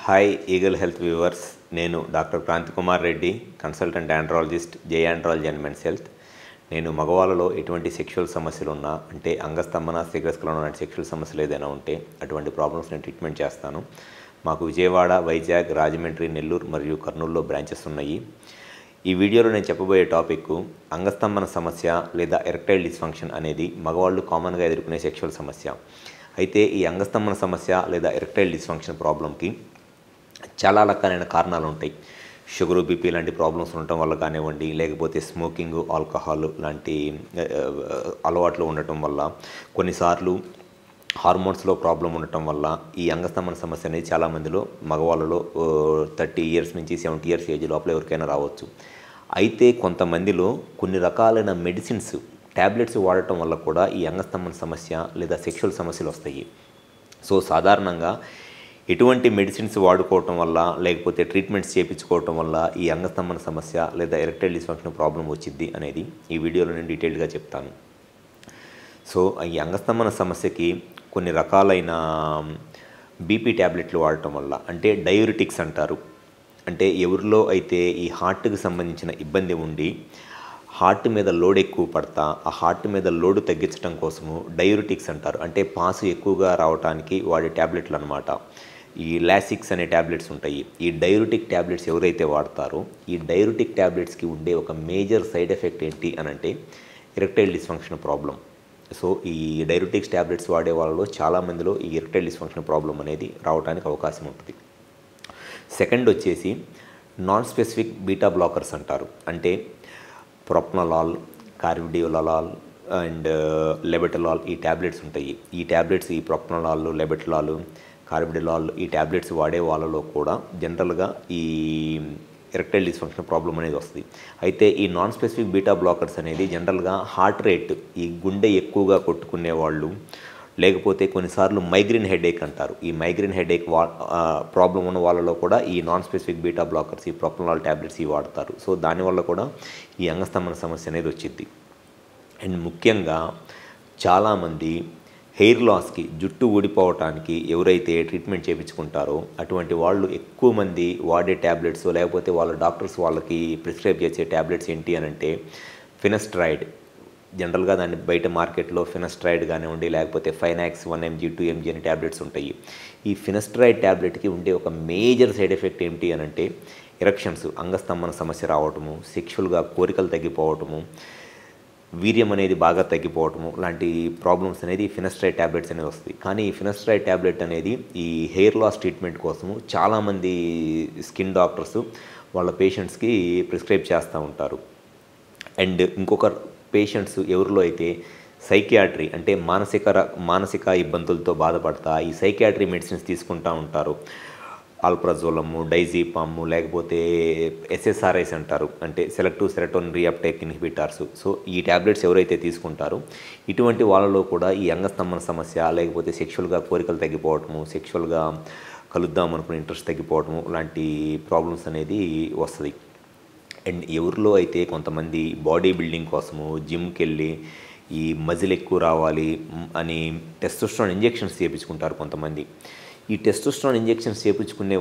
Hi eagle health viewers. నేను doctor Kranthi Kumar Reddy, consultant andrologist, J andrology and men's health. నేను మగవాళ్ళలో ఎటువంటి సెక్షువల్ సమస్యలు ఉన్నా, అంటే అంగస్తంభన, శీఘ్రస్ఖలనం లాంటి సెక్షువల్ సమస్యలు ఏదైనా ఉంటే అటువంటి ప్రాబ్లమ్స్ నేను ట్రీట్మెంట్ చేస్తాను. మాకు విజయవాడ, వైజాగ్, రాజమండ్రి, నెల్లూరు మరియు కర్నూలులో బ్రాంచెస్ ఉన్నాయి. ఈ వీడియోలో నేను చెప్పబోయే టాపిక్ అంగస్తంభన సమస్య లేదా ఎరెక్టైల్ డిస్ఫంక్షన్ అనేది మగవాళ్ళు కామన్గా ఎదుర్కొనే సెక్షువల్ సమస్య. అయితే ఈ అంగస్తంభన సమస్య లేదా ఎరెక్టైల్ డిస్ఫంక్షన్ ప్రాబ్లంకి చాలా రకాలైన కారణాలు ఉంటాయి. షుగరు, బీపీ లాంటి ప్రాబ్లమ్స్ ఉండటం వల్ల కానివ్వండి, లేకపోతే స్మోకింగ్, ఆల్కహాల్ లాంటి అలవాట్లు ఉండటం వల్ల, కొన్నిసార్లు హార్మోన్స్లో ప్రాబ్లం ఉండటం వల్ల ఈ అంగస్తంభన సమస్య అనేది చాలామందిలో మగవాళ్ళలో 30 ఇయర్స్ నుంచి 70 ఇయర్స్ ఏజ్ లోపల ఎవరికైనా రావచ్చు. అయితే కొంతమందిలో కొన్ని రకాలైన మెడిసిన్స్, ట్యాబ్లెట్స్ వాడటం వల్ల కూడా ఈ అంగస్తంభన సమస్య లేదా సెక్షువల్ సమస్యలు వస్తాయి. సో సాధారణంగా ఎటువంటి మెడిసిన్స్ వాడుకోవటం వల్ల, లేకపోతే ట్రీట్మెంట్స్ చేయించుకోవటం వల్ల ఈ అంగస్తంభన సమస్య లేదా ఎరెక్టైల్ డిస్ఫంక్షన్ ప్రాబ్లం వచ్చింది అనేది ఈ వీడియోలో నేను డీటెయిల్గా చెప్తాను. సో ఈ అంగస్తంభన సమస్యకి కొన్ని రకాలైన బీపీ ట్యాబ్లెట్లు వాడటం వల్ల, అంటే డయూరిటిక్స్ అంటారు. అంటే ఎవరిలో అయితే ఈ హార్ట్కి సంబంధించిన ఇబ్బంది ఉండి హార్ట్ మీద లోడ్ ఎక్కువ పడతా, ఆ హార్ట్ మీద లోడ్ తగ్గించడం కోసము డయూరిటిక్స్ అంటారు. అంటే పాసు ఎక్కువగా రావడానికి వాడే ట్యాబ్లెట్లు అనమాట. ఈ లాసిక్స్ అనే ట్యాబ్లెట్స్ ఉంటాయి. ఈ డయూరిటిక్ ట్యాబ్లెట్స్ ఎవరైతే వాడతారో, ఈ డయూరిటిక్ ట్యాబ్లెట్స్కి ఉండే ఒక మేజర్ సైడ్ ఎఫెక్ట్ ఏంటి అని అంటే ఎరెక్టైల్ డిస్ఫంక్షన్ ప్రాబ్లం. సో ఈ డయూరిటిక్స్ ట్యాబ్లెట్స్ వాడే వాళ్ళలో చాలామందిలో ఈ ఎరెక్టైల్ డిస్ఫంక్షన్ ప్రాబ్లం అనేది రావడానికి అవకాశం ఉంటుంది. సెకండ్ వచ్చేసి నాన్ స్పెసిఫిక్ బీటా బ్లాకర్స్ అంటారు. అంటే ప్రొప్నలాల్, కార్బిడియోలాల్ అండ్ లెబెటలాల్ ఈ ట్యాబ్లెట్స్ ఉంటాయి. ఈ ట్యాబ్లెట్స్, ఈ ప్రొప్నలాల్, లెబెటలాల్, కార్బిడిలాల్ ఈ ట్యాబ్లెట్స్ వాడే వాళ్ళలో కూడా జనరల్గా ఈ ఎరెక్టైల్ డిస్ఫంక్షన్ ప్రాబ్లం అనేది వస్తుంది. అయితే ఈ నాన్ స్పెసిఫిక్ బీటా బ్లాకర్స్ అనేది జనరల్గా హార్ట్ రేట్, ఈ గుండె ఎక్కువగా కొట్టుకునే వాళ్ళు, లేకపోతే కొన్నిసార్లు మైగ్రేన్ హెడేక్ అంటారు. ఈ మైగ్రేన్ హెడేక్ ప్రాబ్లం ఉన్న వాళ్ళలో కూడా ఈ నాన్ స్పెసిఫిక్ బీటా బ్లాకర్స్, ఈ ప్రొప్నలాల్ ట్యాబ్లెట్స్ ఇవి వాడతారు. సో దానివల్ల కూడా ఈ అంగస్తంభన సమస్య అనేది వచ్చింది. అండ్ ముఖ్యంగా చాలామంది హెయిర్ లాస్కి, జుట్టు ఊడిపోవటానికి ఎవరైతే ట్రీట్మెంట్ చేయించుకుంటారో అటువంటి వాళ్ళు ఎక్కువ మంది వాడే ట్యాబ్లెట్స్, లేకపోతే వాళ్ళ డాక్టర్స్ వాళ్ళకి ప్రిస్క్రైబ్ చేసే ట్యాబ్లెట్స్ ఏంటి అని అంటే ఫినస్ట్రాయిడ్. జనరల్గా దాన్ని బయట మార్కెట్లో ఫినస్ట్రాయిడ్ కానివ్వండి, లేకపోతే ఫైనాక్స్ 1 mg 2 mg అనే ట్యాబ్లెట్స్ ఉంటాయి. ఈ ఫినస్ట్రాయిడ్ ట్యాబ్లెట్కి ఉండే ఒక మేజర్ సైడ్ ఎఫెక్ట్ ఏంటి అని అంటే ఎరెక్షన్స్, అంగస్తంభన సమస్య రావటము, సెక్షువల్గా కోరికలు తగ్గిపోవటము, వీర్యం అనేది బాగా తగ్గిపోవటము లాంటి ప్రాబ్లమ్స్ అనేది ఫినస్ట్రాయిడ్ ట్యాబ్లెట్స్ అనేది వస్తాయి. కానీ ఈ ఫినస్ట్రాయిడ్ ట్యాబ్లెట్ అనేది ఈ హెయిర్ లాస్ ట్రీట్మెంట్ కోసము చాలామంది స్కిన్ డాక్టర్స్ వాళ్ళ పేషెంట్స్కి ప్రిస్క్రైబ్ చేస్తూ ఉంటారు. అండ్ ఇంకొక పేషెంట్స్ ఎవరిలో అయితే సైకియాట్రీ, అంటే మానసిక ఇబ్బందులతో బాధపడతా ఈ సైకియాట్రీ మెడిసిన్స్ తీసుకుంటూ ఉంటారు. ఆల్ప్రజోలము, డైజీపాము, లేకపోతే SSRIs అంటారు, అంటే selective serotonin reuptake inhibitors. So ఈ ట్యాబ్లెట్స్ ఎవరైతే తీసుకుంటారో ఇటువంటి వాళ్ళలో కూడా ఈ అంగస్తంభన సమస్య, లేకపోతే సెక్షువల్గా కోరికలు తగ్గిపోవటము, సెక్షువల్గా కలుద్దాం అనుకునే ఇంట్రెస్ట్ తగ్గిపోవటము లాంటి ప్రాబ్లమ్స్ అనేది వస్తుంది. అండ్ ఎవరిలో అయితే కొంతమంది బాడీ బిల్డింగ్ కోసము జిమ్కి వెళ్ళి ఈ మజిల్ ఎక్కువ రావాలి అని టెస్టోస్టెరాన్ ఇంజెక్షన్స్ చేయించుకుంటారు కొంతమంది. ఈ టెస్టోస్టెరాన్ ఇంజెక్షన్స్ చేయించుకునే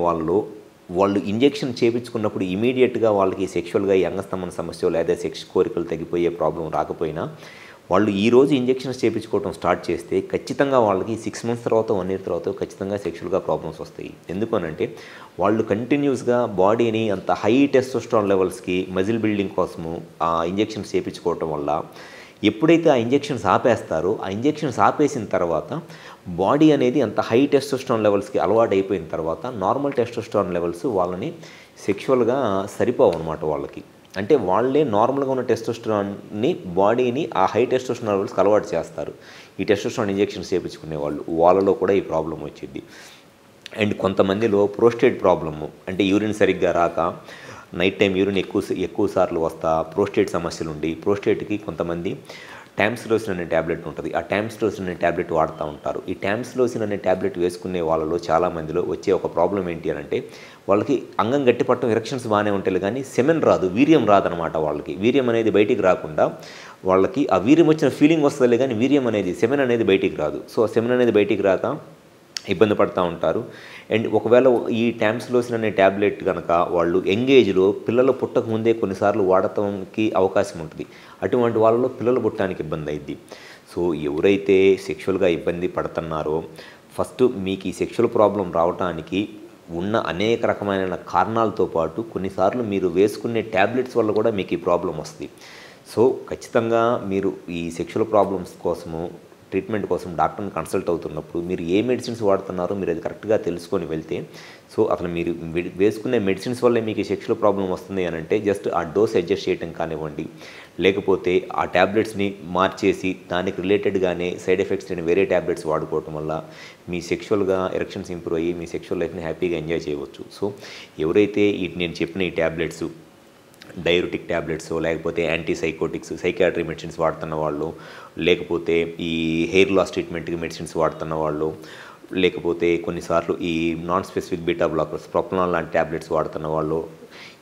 వాళ్ళు ఇంజెక్షన్ చేయించుకున్నప్పుడు ఇమీడియట్గా వాళ్ళకి సెక్షువల్గా ఈ అంగస్తంభన సమస్య లేదా సెక్స్ కోరికలు తగ్గిపోయే ప్రాబ్లం రాకపోయినా, వాళ్ళు ఈరోజు ఇంజెక్షన్స్ చేయించుకోవడం స్టార్ట్ చేస్తే ఖచ్చితంగా వాళ్ళకి 6 months తర్వాత, 1 year తర్వాత ఖచ్చితంగా సెక్షువల్గా ప్రాబ్లమ్స్ వస్తాయి. ఎందుకనంటే వాళ్ళు కంటిన్యూస్గా బాడీని అంత హై టెస్టోస్టెరాన్ లెవెల్స్కి మజిల్ బిల్డింగ్ కోసము ఆ ఇంజెక్షన్స్ చేయించుకోవటం వల్ల ఎప్పుడైతే ఆ ఇంజెక్షన్స్ ఆపేస్తారో, ఆ ఇంజెక్షన్స్ ఆపేసిన తర్వాత బాడీ అనేది అంత హై టెస్టోస్టెరాన్ లెవెల్స్కి అలవాటు అయిపోయిన తర్వాత నార్మల్ టెస్టోస్టెరాన్ లెవెల్స్ వాళ్ళని సెక్షువల్గా సరిపోవు అనమాట వాళ్ళకి. అంటే వాళ్ళే నార్మల్గా ఉన్న టెస్టోస్టెరాన్ని బాడీని ఆ హై టెస్టోస్టెరాన్ లెవెల్స్కి అలవాటు చేస్తారు ఈ టెస్టోస్టెరాన్ ఇంజెక్షన్స్ చేయించుకునే వాళ్ళలో కూడా ఈ ప్రాబ్లం వచ్చింది. అండ్ కొంతమందిలో ప్రోస్టేట్ ప్రాబ్లము, అంటే యూరిన్ సరిగ్గా రాక నైట్ టైం యూరిన్ ఎక్కువ సార్లు వస్తా ప్రోస్టేట్ సమస్యలు ఉండి, ప్రోస్టేట్కి కొంతమంది టామ్సిలోసిన్ అనే ట్యాబ్లెట్ ఉంటుంది. ఆ టామ్సిలోసిన్ అనే ట్యాబ్లెట్ వాడుతూ ఉంటారు. ఈ టామ్సిలోసిన్ అనే ట్యాబ్లెట్ వేసుకునే వాళ్ళలో చాలామందిలో వచ్చే ఒక ప్రాబ్లం ఏంటి అని అంటే వాళ్ళకి అంగం గట్టిపట్టడం, ఎరెక్షన్స్ బాగానే ఉంటాయి కానీ సెమెన్ రాదు, వీర్యం రాదనమాట. వాళ్ళకి వీర్యం అనేది బయటికి రాకుండా వాళ్ళకి ఆ వీర్యం వచ్చిన ఫీలింగ్ వస్తుంది కానీ వీర్యం అనేది, సెమెన్ అనేది బయటికి రాదు. సో సెమెన్ అనేది బయటికి రాక ఇబ్బంది పడుతూ ఉంటారు. అండ్ ఒకవేళ ఈ టామ్సిలోసిన్ అనే ట్యాబ్లెట్ కనుక వాళ్ళు యంగ్ ఏజ్లో పిల్లలు పుట్టక ముందే కొన్నిసార్లు వాడటానికి అవకాశం ఉంటుంది. అటువంటి వాళ్ళలో పిల్లలు పుట్టడానికి ఇబ్బంది అయింది. సో ఎవరైతే సెక్షువల్గా ఇబ్బంది పడుతున్నారో ఫస్ట్ మీకు ఈ సెక్షువల్ ప్రాబ్లం రావడానికి ఉన్న అనేక రకమైన కారణాలతో పాటు కొన్నిసార్లు మీరు వేసుకునే ట్యాబ్లెట్స్ వల్ల కూడా మీకు ఈ ప్రాబ్లం వస్తుంది. సో ఖచ్చితంగా మీరు ఈ సెక్షువల్ ప్రాబ్లమ్స్ కోసము ట్రీట్మెంట్ కోసం డాక్టర్ని కన్సల్ట్ అవుతున్నప్పుడు మీరు ఏ మెడిసిన్స్ వాడుతున్నారో మీరు అది కరెక్ట్గా తెలుసుకొని వెళ్తే, సో అసలు మీరు వేసుకునే మెడిసిన్స్ వల్లే మీకు సెక్షువల్ ప్రాబ్లం వస్తుంది అని అంటే జస్ట్ ఆ డోస్ అడ్జస్ట్ చేయడం కానివ్వండి, లేకపోతే ఆ ట్యాబ్లెట్స్ని మార్చేసి దానికి రిలేటెడ్గానే సైడ్ ఎఫెక్ట్స్ లేని వేరే ట్యాబ్లెట్స్ వాడుకోవటం వల్ల మీ సెక్షువల్గా ఎరెక్షన్స్ ఇంప్రూవ్ అయ్యి మీ సెక్షువల్ లైఫ్ని హ్యాపీగా ఎంజాయ్ చేయవచ్చు. సో ఎవరైతే నేను చెప్పిన ఈ ట్యాబ్లెట్స్ డైయూరిటిక్ ట్యాబ్లెట్స్ లేకపోతే యాంటీసైకోటిక్స్ సైకియాట్రీ మెడిసిన్స్ వాడుతున్న వాళ్ళు, లేకపోతే ఈ హెయిర్ లాస్ ట్రీట్మెంట్కి మెడిసిన్స్ వాడుతున్న వాళ్ళు, లేకపోతే కొన్నిసార్లు ఈ non specific beta blockers propanol లాంటి ట్యాబ్లెట్స్ వాడుతున్న వాళ్ళు,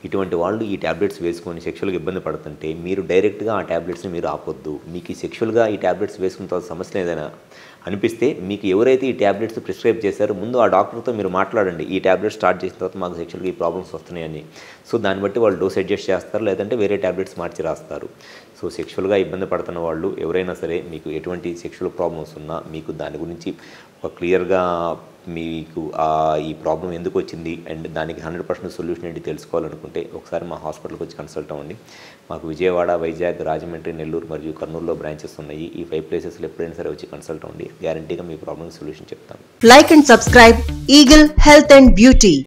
ఇటువంటి వాళ్ళు ఈ ట్యాబ్లెట్స్ వేసుకొని సెక్షువల్గా ఇబ్బంది పడుతుంటే మీరు డైరెక్ట్గా ఆ ట్యాబ్లెట్స్ని మీరు ఆపొద్దు. మీకు ఈ సెక్షువల్గా ఈ ట్యాబ్లెట్స్ వేసుకున్న తర్వాత సమస్య ఏదైనా అనిపిస్తే మీకు ఎవరైతే ఈ ట్యాబ్లెట్స్ ప్రిస్క్రైబ్ చేశారో ముందు ఆ డాక్టర్తో మీరు మాట్లాడండి. ఈ ట్యాబ్లెట్స్ స్టార్ట్ చేసిన తర్వాత మాకు సెక్షువల్గా ఈ ప్రాబ్లమ్స్ వస్తున్నాయని. సో దాన్ని బట్టి వాళ్ళు డోస్ అడ్జస్ట్ చేస్తారు, లేదంటే వేరే ట్యాబ్లెట్స్ మార్చి రాస్తారు. సో సెక్షువల్గా ఇబ్బంది పడుతున్న వాళ్ళు ఎవరైనా సరే మీకు ఎటువంటి సెక్షువల్ ప్రాబ్లమ్స్ ఉన్నా మీకు దాని గురించి ఒక క్లియర్గా మీకు ఈ ప్రాబ్లం ఎందుకు వచ్చింది అండ్ దానికి 100% సొల్యూషన్ ఏంటి తెలుసుకోవాలనుకుంటే ఒకసారి మా హాస్పిటల్కి వచ్చి కన్సల్ట్ అవ్వండి. మాకు విజయవాడ, వైజాగ్, రాజమండ్రి, నెల్లూరు మరియు కర్నూలులో బ్రాంచెస్ ఉన్నాయి. ఈ 5 ప్లేసెస్లో ఎప్పుడైనా సరే వచ్చి కన్సల్ట్ అవ్వండి. గ్యారంటీగా మీ ప్రాబ్లమ్ సొల్యూషన్ చెప్తాను. Like and subscribe Eagle Health and Beauty.